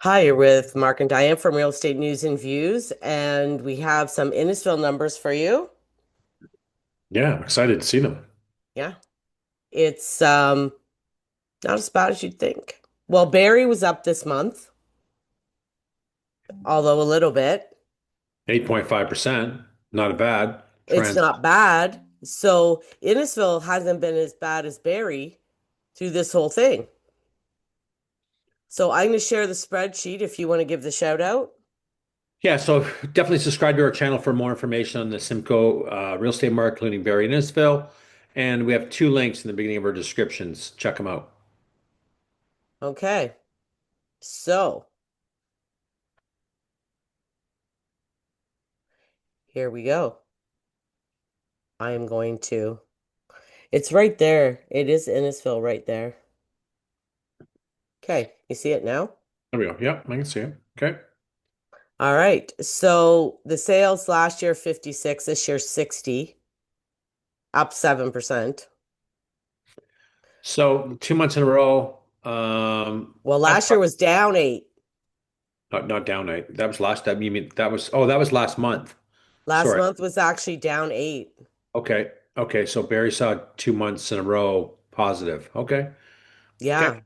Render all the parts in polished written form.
Hi, you're with Mark and Diane from Real Estate News and Views, and we have some Innisfil numbers for you. Yeah, I'm excited to see them. Yeah, it's not as bad as you'd think. Well, Barrie was up this month, although a little bit. 8.5%, not a bad It's trend. not bad. So Innisfil hasn't been as bad as Barrie through this whole thing. So I'm going to share the spreadsheet if you want to give the shout out. Yeah, so definitely subscribe to our channel for more information on the Simcoe real estate market, including Barrie and Innisfil. And we have two links in the beginning of our descriptions. Check them out. Okay, so here we go. I am going to. It's right there. It is Innisfil right there. Okay, you see it now? There we go. Yep, I can see it. Okay. All right. So the sales last year 56, this year 60, up 7%. So 2 months in a row. Well, last year was down 8. Not down eight. That was last time. You mean that was last month. Last Sorry. month was actually down 8. Okay. Okay. So Barrie saw 2 months in a row positive. Okay. Okay. Yeah.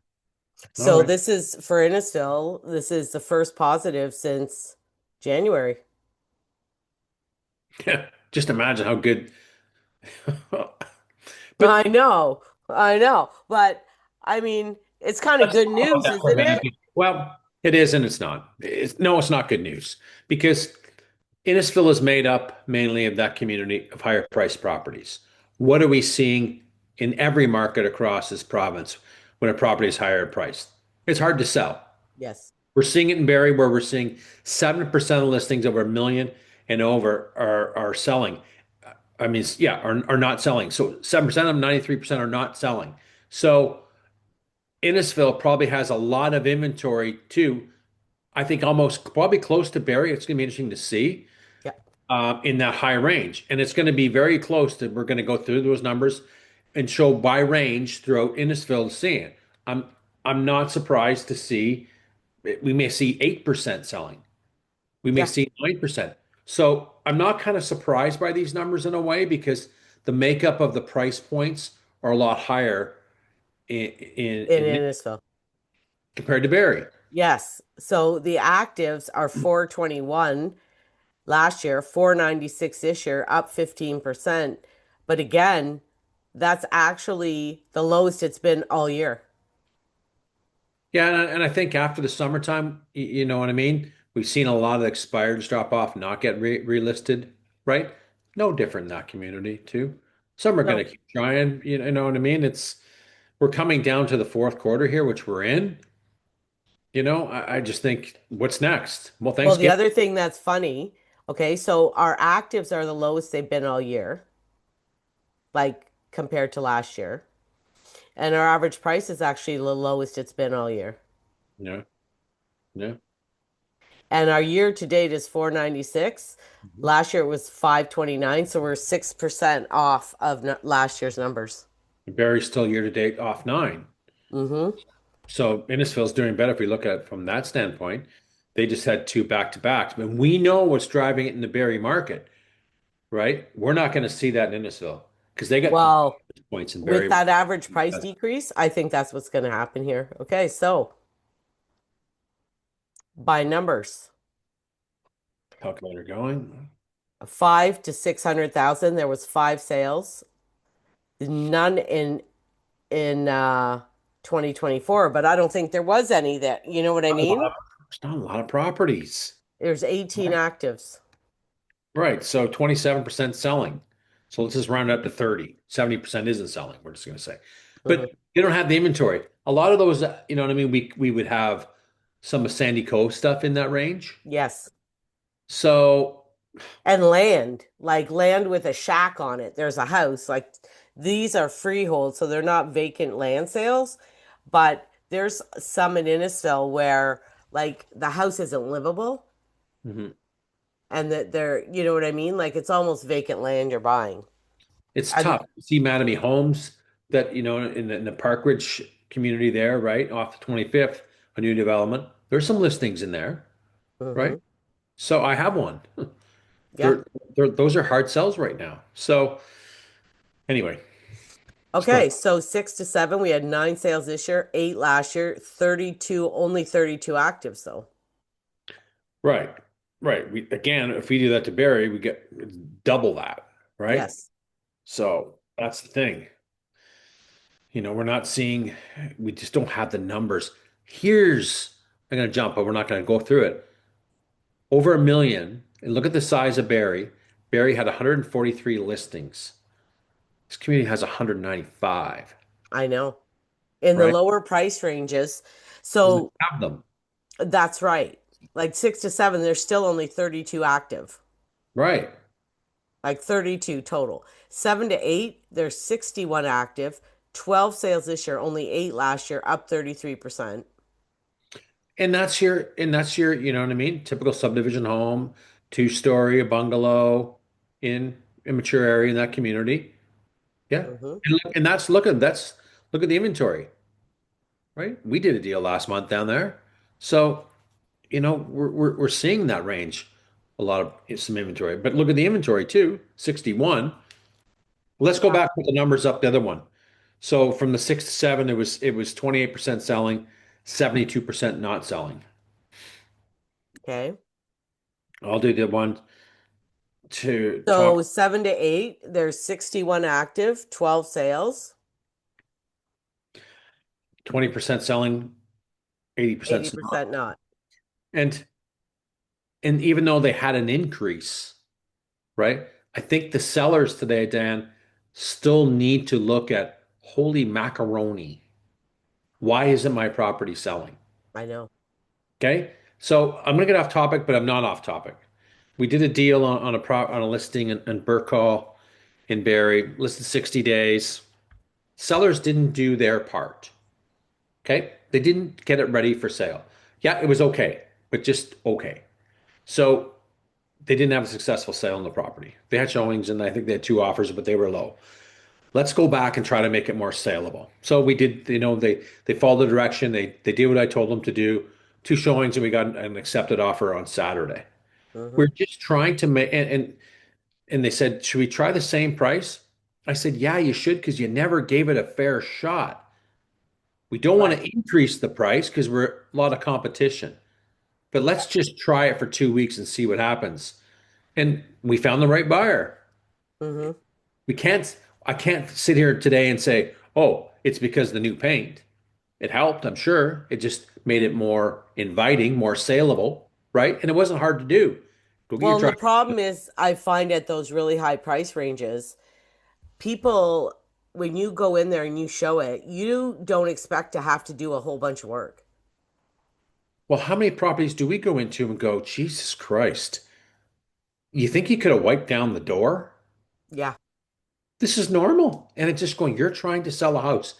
All So right. this is for Innisfil, this is the first positive since January. Yeah. Just imagine how good. I But know. I know. But I mean, it's kind of let's good talk about news, that for a isn't minute. it? Well, it is and it's not. No, it's not good news because Innisfil is made up mainly of that community of higher priced properties. What are we seeing in every market across this province when a property is higher priced? It's hard to sell. Yes. We're seeing it in Barrie where we're seeing 7% of listings over a million and over are selling. I mean, yeah, are not selling. So 7% of them, 93% are not selling. So Innisfil probably has a lot of inventory too. I think almost probably close to Barrie. It's going to be interesting to see Yeah. in that high range, and it's going to be very close to. We're going to go through those numbers and show by range throughout Innisfil to see it. I'm I'm not surprised to see we may see 8% selling. We may Yeah. see 9%. So I'm not kind of surprised by these numbers in a way because the makeup of the price points are a lot higher In in Innisfil. compared to Barrie. Yes. So the actives are 421 last year, 496 this year, up 15%. But again, that's actually the lowest it's been all year. Yeah, and I think after the summertime, you know what I mean? We've seen a lot of expireds drop off, not get relisted, right? No different in that community too. Some are going No. to keep trying, you know what I mean? We're coming down to the fourth quarter here, which we're in. I just think what's next? Well, Well, the Thanksgiving. other thing that's funny, okay, so our actives are the lowest they've been all year, like compared to last year. And our average price is actually the lowest it's been all year. Yeah, yeah. And our year to date is 496. Mhm. Last year it was 529, so we're 6% off of last year's numbers. Barry's still year to date off nine. Mm-hmm. So Innisfil's doing better if we look at it from that standpoint. They just had two back to backs, but we know what's driving it in the Barrie market, right? We're not going to see that in Innisfil because they got Well, points in with Barrie. that average price decrease, I think that's what's going to happen here. Okay, so by numbers, Calculator going. 5 to 600,000, there was 5 sales, none in 2024, but I don't think there was any that, you know what I Not a lot mean? of, there's not a lot of properties. There's 18 actives. Right. So 27% selling. So let's just round it up to 30. 70% isn't selling, we're just going to say. Mhm. But they don't have the inventory. A lot of those, you know what I mean? We would have some of Sandy Cove stuff in that range. Yes. So And land, like land with a shack on it. There's a house. Like these are freehold, so they're not vacant land sales. But there's some in Innisfil where like the house isn't livable mhm. and that they're, you know what I mean? Like it's almost vacant land you're buying. It's And tough. See Mattamy Homes that, in the Park Ridge community there, right? Off the 25th, a new development. There's some listings in there, right? Mm-hmm. So I have one. Yeah. They're, those are hard sells right now. So anyway, so Okay, so 6 to 7, we had 9 sales this year, 8 last year, 32, only 32 actives though. right, right. We again, if we do that to Barrie, we get double that, right? Yes, So that's the thing. We're not seeing, we just don't have the numbers. Here's, I'm going to jump, but we're not going to go through it. Over a million, and look at the size of Barrie. Barrie had 143 listings. This community has 195, I know. In the right? lower price ranges. Doesn't So have them, that's right. Like 6 to 7, there's still only 32 active, right? like 32 total. 7 to 8, there's 61 active, 12 sales this year, only 8 last year, up 33%. And that's your, you know what I mean? Typical subdivision home, two-story, a bungalow in a mature area in that community. Yeah. Hmm. And look at the inventory, right? We did a deal last month down there. So, we're seeing that range, a lot of some inventory. But look at the inventory too, 61. Let's go Yeah. back with the numbers up the other one. So from the 6 to 7, it was 28% selling, 72% not selling. Okay. I'll do the one to top So 7 to 8, there's 61 active, 12 sales, 20% selling, 80% not. 80% not. And and even though they had an increase, right? I think the sellers today, Dan, still need to look at holy macaroni. Why isn't my property selling? I know. Okay. So I'm going to get off topic, but I'm not off topic. We did a deal on a listing in Burkall in Barrie, listed 60 days. Sellers didn't do their part. Okay. They didn't get it ready for sale. Yeah, it was okay, but just okay. So they didn't have a successful sale on the property. They had showings and I think they had two offers, but they were low. Let's go back and try to make it more saleable. So we did, they followed the direction. They did what I told them to do. Two showings and we got an accepted offer on Saturday. We're Hmm. just trying to make and they said, should we try the same price? I said, yeah, you should because you never gave it a fair shot. We don't want Right. to increase the price because we're a lot of competition. But Yeah. let's just try it for 2 weeks and see what happens. And we found the right buyer. Hmm. We can't, I can't sit here today and say, oh, it's because the new paint. It helped, I'm sure. It just made it more inviting, more saleable, right? And it wasn't hard to do. Go get your Well, and the truck. problem is, I find at those really high price ranges, people, when you go in there and you show it, you don't expect to have to do a whole bunch of work. Well, how many properties do we go into and go, Jesus Christ, you think you could have wiped down the door? Yeah, This is normal. And it's just going, you're trying to sell a house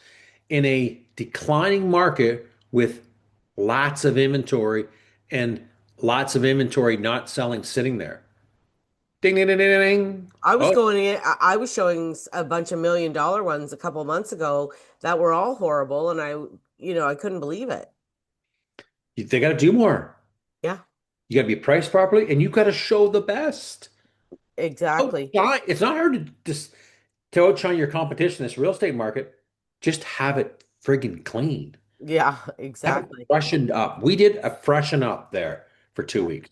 in a declining market with lots of inventory and lots of inventory not selling sitting there. Ding, ding, ding, ding, ding. I was Oh, going in, I was showing a bunch of $1 million ones a couple months ago that were all horrible, and I couldn't believe it. they got to do more. Yeah, You got to be priced properly and you got to show the best. exactly. Outshine. It's not hard to outshine your competition in this real estate market. Just have it friggin' clean. Yeah, Have it exactly. freshened up. We did a freshen up there for 2 weeks.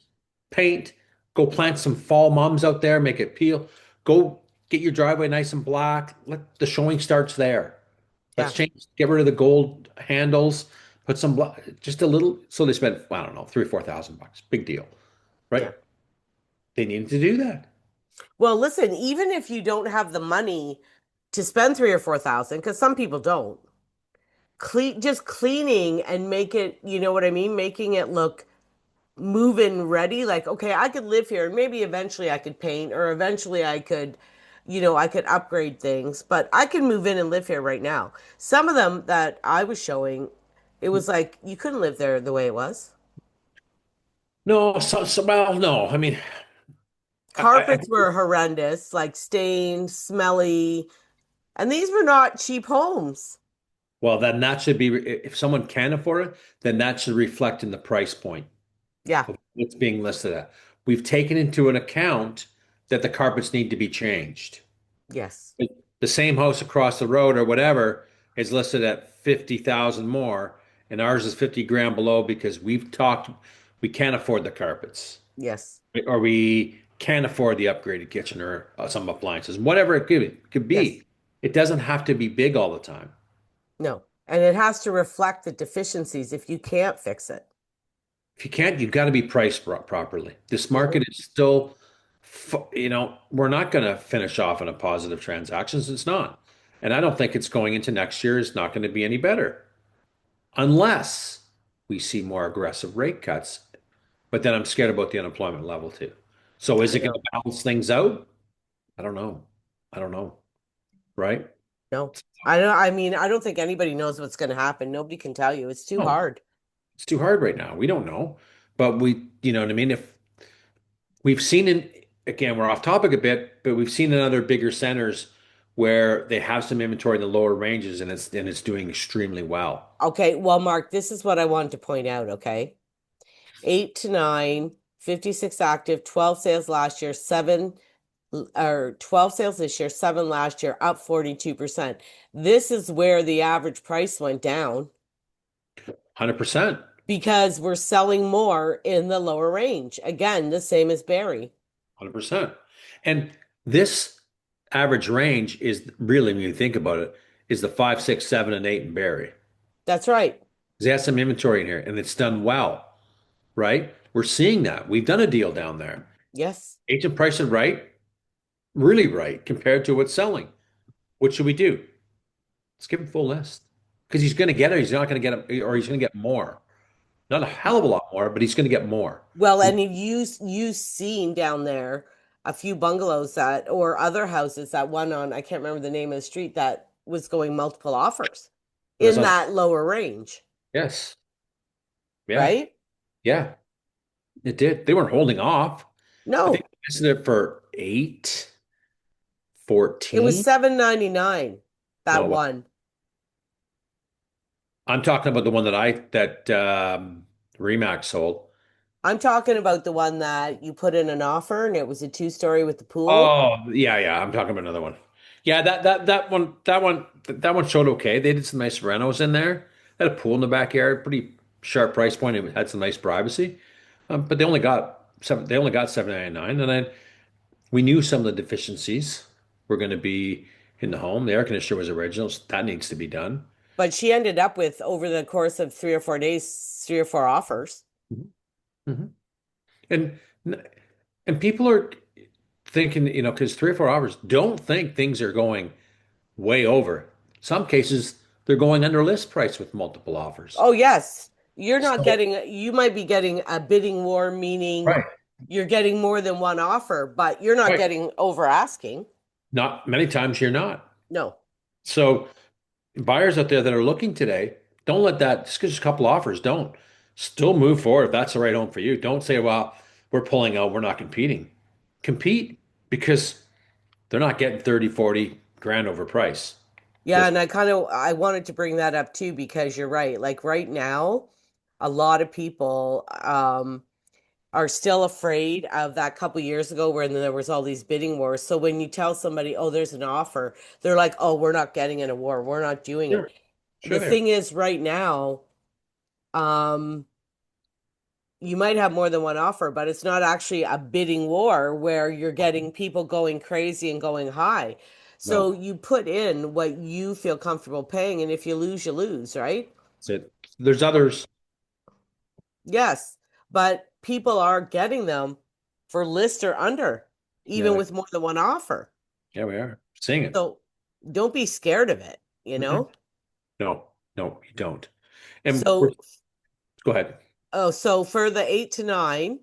Paint, go plant some fall mums out there, make it peel. Go get your driveway nice and black. Let the showing starts there. Let's Yeah, get rid of the gold handles, put some black, just a little. So they spent, I don't know, 3 or 4 thousand bucks. Big deal, yeah. right? They needed to do that. Well, listen, even if you don't have the money to spend 3 or 4 thousand, because some people don't, just cleaning and make it, you know what I mean? Making it look move-in ready. Like, okay, I could live here and maybe eventually I could paint or eventually I could upgrade things, but I can move in and live here right now. Some of them that I was showing, it was like you couldn't live there the way it was. No, well, no. I mean, I Carpets were horrendous, like stained, smelly, and these were not cheap homes. Well, then that should be, if someone can afford it, then that should reflect in the price point Yeah. of what's being listed at. We've taken into an account that the carpets need to be changed. Yes. The same house across the road or whatever is listed at 50,000 more, and ours is 50 grand below because we've talked, we can't afford the carpets, Yes. or we can't afford the upgraded kitchen or some appliances, whatever it could Yes. be. It doesn't have to be big all the time. No. And it has to reflect the deficiencies if you can't fix it. If you can't, you've got to be priced properly. This Hmm. market is still, we're not going to finish off in a positive transactions. It's not. And I don't think it's going into next year is not going to be any better unless we see more aggressive rate cuts. But then I'm scared about the unemployment level too. So is I it going to know. balance things out? I don't know. I don't know. Right? No. I don't, I mean, I don't think anybody knows what's going to happen. Nobody can tell you. It's too No, hard. it's too hard right now. We don't know. But you know what I mean? If we've seen in, again, we're off topic a bit, but we've seen in other bigger centers where they have some inventory in the lower ranges and it's doing extremely well. Okay. Well, Mark, this is what I wanted to point out. Okay. 8 to 9, 56 active, 12 sales last year, or 12 sales this year, seven last year, up 42%. This is where the average price went down 100%. because we're selling more in the lower range. Again, the same as Barrie. 100%. And this average range is really, when you think about it, is the 5, 6, 7, and 8 in Barrie. That's right. They has some inventory in here and it's done well, right? We're seeing that. We've done a deal down there. Yes. Agent price it right, really right compared to what's selling. What should we do? Let's give him full list because he's going to get it. He's not going to get it, or he's going to get more. Not a hell of a lot more, but he's going to get more. Well, and you seen down there a few bungalows that or other houses that one on I can't remember the name of the street that was going multiple offers That's in not, that lower range, yes. Yeah. right? Yeah. It did. They weren't holding off. I think No, they listed it for 8, it was 14. 799 that No, one. I'm talking about the one that Remax sold. I'm talking about the one that you put in an offer and it was a two-story with the pool. Oh, yeah, yeah. I'm talking about another one. Yeah, that one showed okay. They did some nice renos in there. Had a pool in the backyard, pretty sharp price point. It had some nice privacy. But they only got 799, and then we knew some of the deficiencies were going to be in the home. The air conditioner was original, so that needs to be done. But she ended up with over the course of 3 or 4 days, 3 or 4 offers. Mhm. Mhm. And and people are thinking, because 3 or 4 hours, don't think things are going way over. Some cases, they're going under list price with multiple offers. Oh, yes. So, You might be getting a bidding war, meaning right, you're getting more than one offer, but you're not right. getting over asking. Not many times you're not. No. So buyers out there that are looking today, don't let that, just 'cause there's a couple offers, don't. Still move forward if that's the right home for you. Don't say, well, we're pulling out, we're not competing. Compete because they're not getting 30, 40 grand over price. Yeah, Just and I wanted to bring that up too because you're right. Like right now, a lot of people are still afraid of that couple years ago when there was all these bidding wars. So when you tell somebody, "Oh, there's an offer," they're like, "Oh, we're not getting in a war. We're not doing it." sure, sure The there. thing is right now, um you might have more than one offer, but it's not actually a bidding war where you're getting people going crazy and going high. So No, you put in what you feel comfortable paying, and if you lose, right? that's it. There's others. Yes, but people are getting them for list or under, Yeah, even with more than one offer. yeah, we are seeing it. So don't be scared of it, you Mhm. know? No, no, you don't. And So, go ahead. oh, so for the 8 to 9,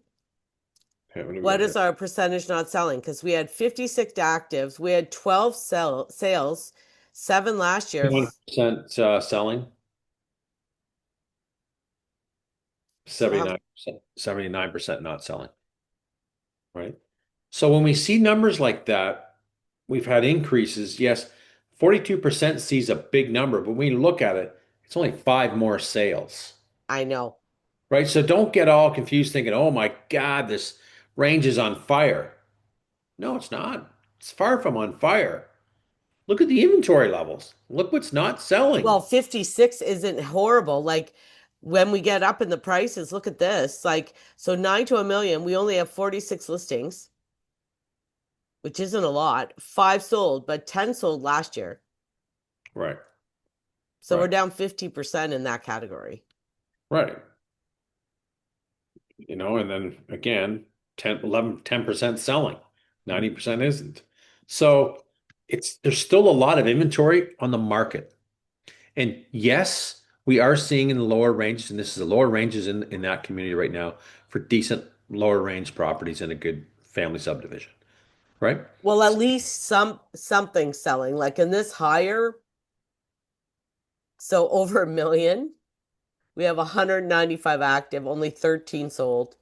Okay, what do we what got is here? our percentage not selling? Because we had 56 actives, we had 12 sales, seven last year. 21% selling, So how, 79% not selling, right? So when we see numbers like that, we've had increases. Yes, 42% sees a big number, but when you look at it, it's only five more sales, I know. right? So don't get all confused thinking, oh my God, this range is on fire. No, it's not. It's far from on fire. Look at the inventory levels. Look what's not selling. Well, 56 isn't horrible. Like when we get up in the prices, look at this. Like, so 9 to 1 million, we only have 46 listings, which isn't a lot. Five sold, but 10 sold last year. Right, So we're right, down 50% in that category. right. And then again, 10, 11, 10% selling, 90% isn't. So there's still a lot of inventory on the market. And yes, we are seeing in the lower ranges, and this is the lower ranges in that community right now for decent lower range properties in a good family subdivision, right? Well, at least something selling. Like in this higher, so over 1 million, we have 195 active, only 13 sold,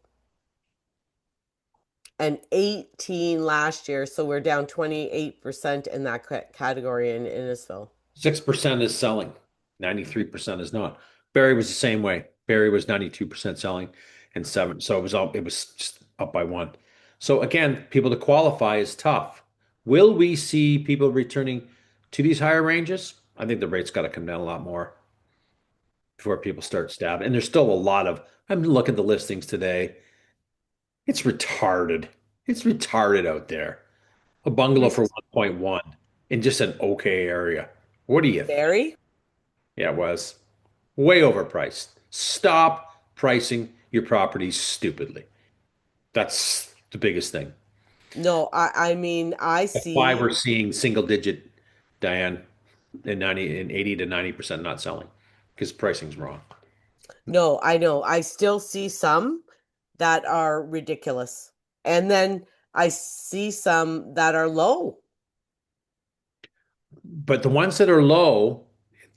and 18 last year. So we're down 28% in that category in Innisfil. 6% is selling, 93% is not. Barrie was the same way. Barrie was 92% selling and seven. So it was just up by one. So again, people to qualify is tough. Will we see people returning to these higher ranges? I think the rate's got to come down a lot more before people start stabbing. And there's still a lot of, I'm looking at the listings today. It's retarded. It's retarded out there. A bungalow for Just 1.1 in just an okay area. What do you Barrie? Yeah, it was way overpriced. Stop pricing your properties stupidly. That's the biggest thing. No, I mean, I That's why we're see. seeing single digit, Diane, in 90 and 80 to 90% not selling because pricing's wrong. No, I know. I still see some that are ridiculous. And then I see some that are low. But the ones that are low,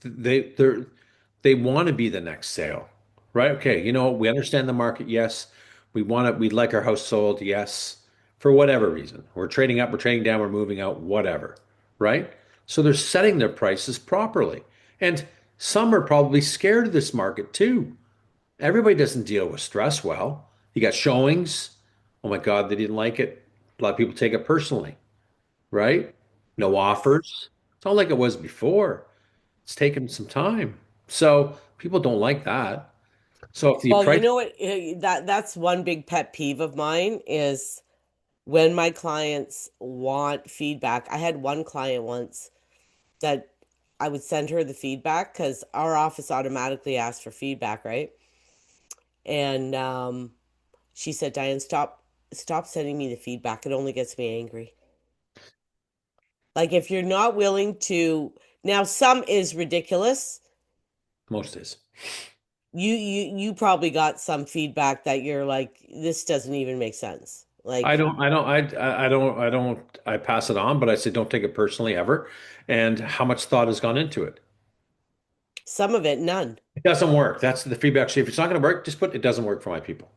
they want to be the next sale, right? Okay, we understand the market. Yes, we'd like our house sold. Yes, for whatever reason, we're trading up, we're trading down, we're moving out, whatever, right? So they're setting their prices properly, and some are probably scared of this market too. Everybody doesn't deal with stress well. You got showings. Oh my God, they didn't like it. A lot of people take it personally, right? No Yes. offers. It's not like it was before. It's taken some time. So people don't like that. So if the Well, you price, know what? That's one big pet peeve of mine is when my clients want feedback. I had one client once that I would send her the feedback because our office automatically asks for feedback, right? And she said, Diane, stop sending me the feedback. It only gets me angry. Like if you're not willing to, now some is ridiculous. most is. You probably got some feedback that you're like, this doesn't even make sense. I Like don't, I don't, I don't, I pass it on, but I say don't take it personally ever. And how much thought has gone into it? some of it, none. It doesn't work. That's the feedback. So if it's not going to work, just put it doesn't work for my people.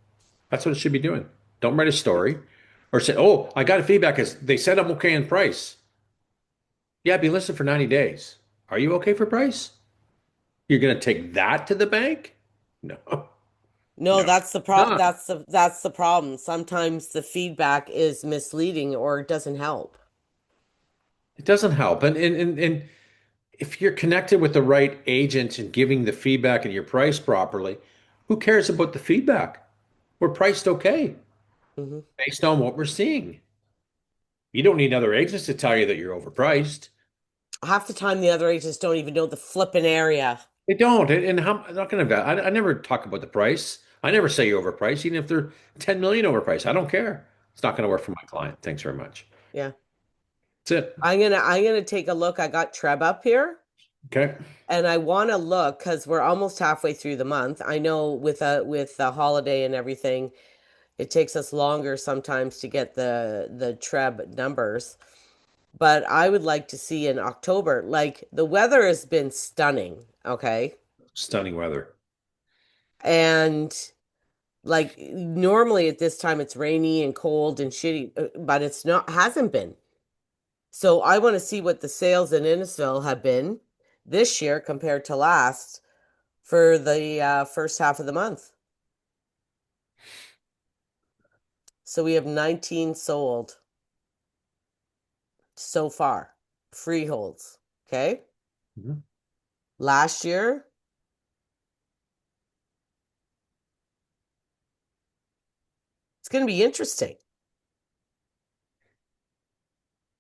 That's what it should be doing. Don't write a story or say, oh, I got a feedback as they said I'm okay in price. Yeah, be listed for 90 days. Are you okay for price? You're going to take that to the bank? No, No, no, that's the pro not. that's the problem. Sometimes the feedback is misleading or it doesn't help. It doesn't help. And if you're connected with the right agent and giving the feedback and your price properly, who cares about the feedback? We're priced okay Hmm. based on what we're seeing. You don't need other agents to tell you that you're overpriced. Half the time, the other agents don't even know the flipping area. They don't. And how, I'm not going to, I never talk about the price. I never say you're overpriced, even if they're 10 million overpriced. I don't care. It's not going to work for my client. Thanks very much. Yeah. That's it. I'm gonna take a look. I got Treb up here Okay. and I want to look because we're almost halfway through the month. I know with a holiday and everything, it takes us longer sometimes to get the Treb numbers. But I would like to see in October, like the weather has been stunning, okay? Stunning weather. And like normally at this time it's rainy and cold and shitty, but it's not hasn't been. So I want to see what the sales in Innisfil have been this year compared to last for the first half of the month. So we have 19 sold so far, freeholds. Okay. Mhm. Last year, it's going to be interesting.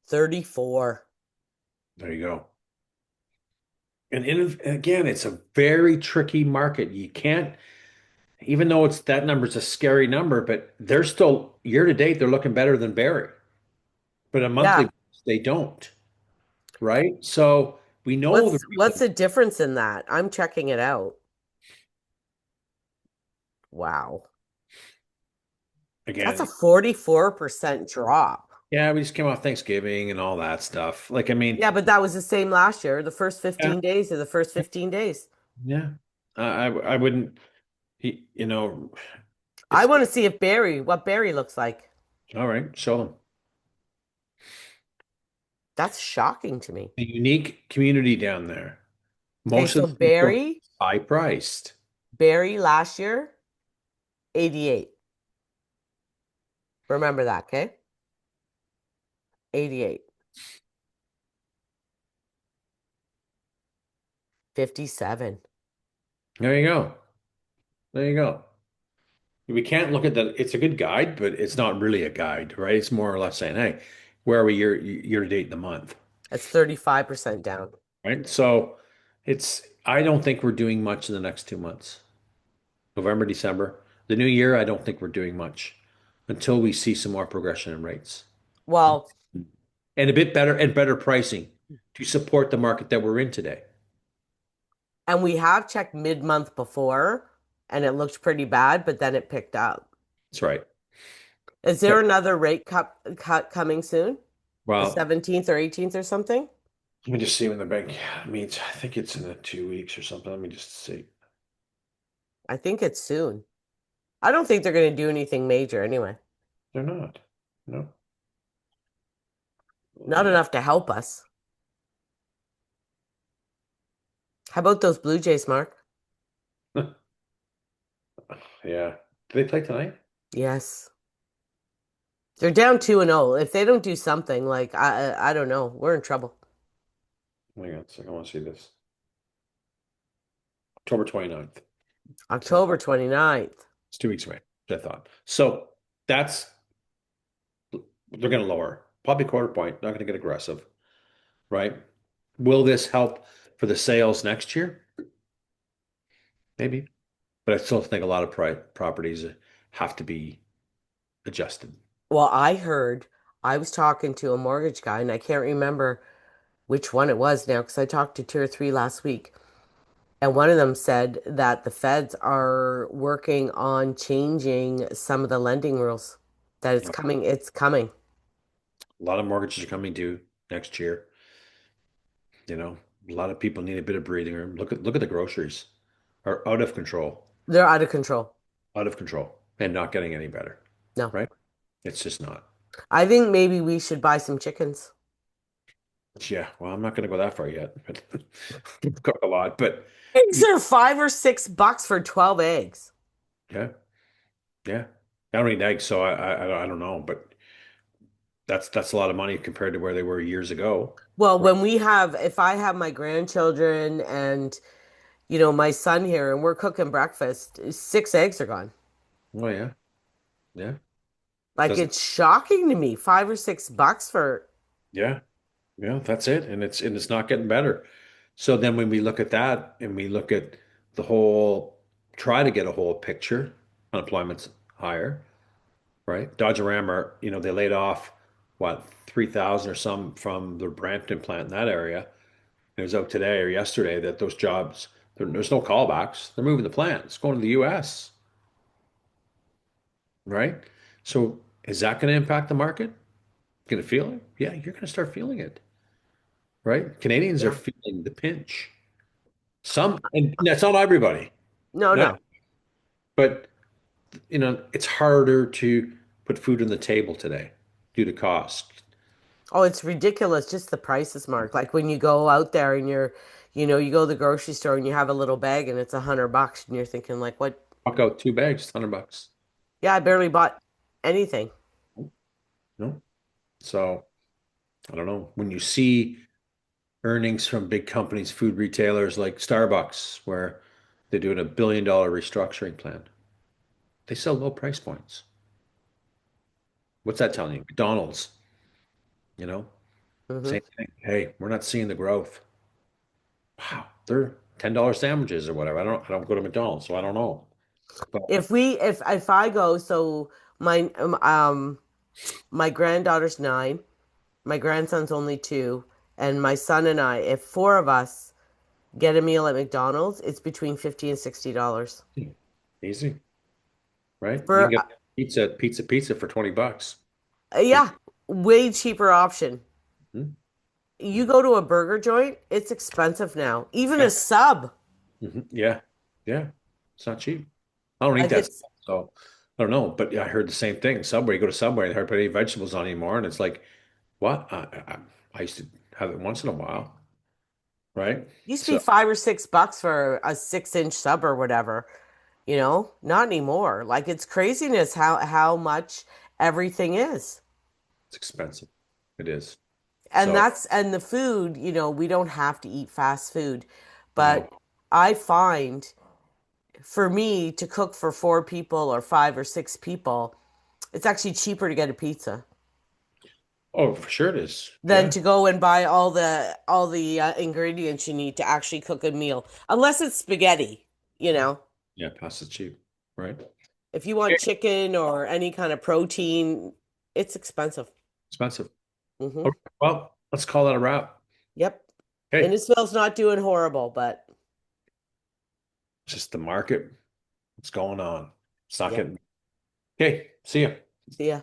34. There you go. Again, it's a very tricky market. You can't, even though it's that number's a scary number, but they're still year to date, they're looking better than Barrie. But a monthly, Yeah. basis, they don't, right? So we know the What's reason. the difference in that? I'm checking it out. Wow. That's a Again, 44% drop. yeah, we just came off Thanksgiving and all that stuff. Like, I mean, Yeah, but that was the same last year, the first yeah, 15 days of the first 15 days. yeah. I wouldn't, you know, I it's want to see if what Barrie looks like. all right. Show them That's shocking to me. a unique community down there. Okay, Most of so the people Barrie, high priced. Barrie last year, 88. Remember that, okay? 88. 57. There you go. There you go. We can't look at the, it's a good guide, but it's not really a guide, right? It's more or less saying, hey, where are we year to date in the month, That's 35% down. right? So I don't think we're doing much in the next 2 months, November, December. The new year, I don't think we're doing much until we see some more progression in rates Well, and a bit better and better pricing to support the market that we're in today. and we have checked mid-month before and it looked pretty bad, but then it picked up. That's right. Is there But, another rate cut coming soon? The well, 17th or 18th or something? let me just see when the bank meets. I think it's in the 2 weeks or something. Let me just see. I think it's soon. I don't think they're going to do anything major anyway. They're not. No. Not enough to help us. How about those Blue Jays, Mark? Yeah. Do they play tonight? Yes. They're down 2-0. If they don't do something, like I don't know, we're in trouble. Hang on a second. I want to see this. October 29th. So October 29th. it's 2 weeks away, I thought. So that's, they're going to lower. Probably quarter point. Not going to get aggressive, right? Will this help for the sales next year? Maybe. But I still think a lot of properties have to be adjusted. Well, I was talking to a mortgage guy and I can't remember which one it was now because I talked to two or three last week. And one of them said that the feds are working on changing some of the lending rules. That it's A coming, it's coming. lot of mortgages are coming due next year. You know, a lot of people need a bit of breathing room. Look at the groceries are They're out of control. out of control, and not getting any better, No. right? It's just not. I think maybe we should buy some chickens. Yeah, well, I'm not going to go that far yet, but cook a lot. But Eggs are $5 or $6 for 12 eggs. yeah, yeah. I don't eat eggs, so I don't know, but that's a lot of money compared to where they were years ago. Well, Right? if I have my grandchildren and, my son here and we're cooking breakfast, 6 eggs are gone. Oh yeah, yeah. Like Doesn't it's shocking to me. $5 or $6 for, yeah, yeah. That's it, and it's not getting better. So then when we look at that and we look at the whole, try to get a whole picture, unemployment's higher, right? Dodge and Ram are, they laid off what 3,000 or some from the Brampton plant in that area. It was out today or yesterday that those jobs, there's no callbacks. They're moving the plant. It's going to the US, right? So is that going to impact the market? Going to feel it? Yeah, you're going to start feeling it, right? Canadians are yeah. feeling the pinch. Some, and that's not everybody, No, not, no. but it's harder to put food on the table today due to cost. Oh, it's ridiculous. Just the prices, Mark. Like when you go out there and you go to the grocery store and you have a little bag and it's $100 and you're thinking like, what? Walk out 2 bags, $100. Yeah, I barely bought anything. No. So I don't know. When you see earnings from big companies, food retailers like Starbucks, where they're doing $1 billion restructuring plan, they sell low price points. What's that telling you? McDonald's, you know, Hmm. same thing. Hey, we're not seeing the growth. Wow, they're $10 sandwiches or whatever. I don't go to McDonald's, so I don't know. But If I go, so my my granddaughter's 9, my grandson's only 2, and my son and I, if 4 of us get a meal at McDonald's, it's between 50 and $60 easy, right? You can for get pizza for $20. For yeah, way cheaper option. Mhm. You go to a burger joint, it's expensive now. Even Yeah. a sub, Yeah. Yeah. It's not cheap. I don't eat like that it's stuff, so I don't know. But yeah, I heard the same thing. Subway, you go to Subway, they hardly put any vegetables on anymore, and it's like, what? I used to have it once in a while, right? used to be So, $5 or $6 for a 6-inch sub or whatever. Not anymore. Like it's craziness how much everything is. it's expensive. It is. And So, the food, we don't have to eat fast food, no. but I find for me to cook for 4 people or 5 or 6 people, it's actually cheaper to get a pizza Oh, for sure it is. than Yeah. to go and buy all the ingredients you need to actually cook a meal, unless it's spaghetti, you know. Yeah, pasta's cheap, right? If you want chicken or any kind of protein, it's expensive. Expensive. Hmm. Okay, well, let's call that a wrap. Yep. Okay. Innisfil's not doing horrible, but Just the market. What's going on? It's not yep. getting. Okay. See ya. See ya.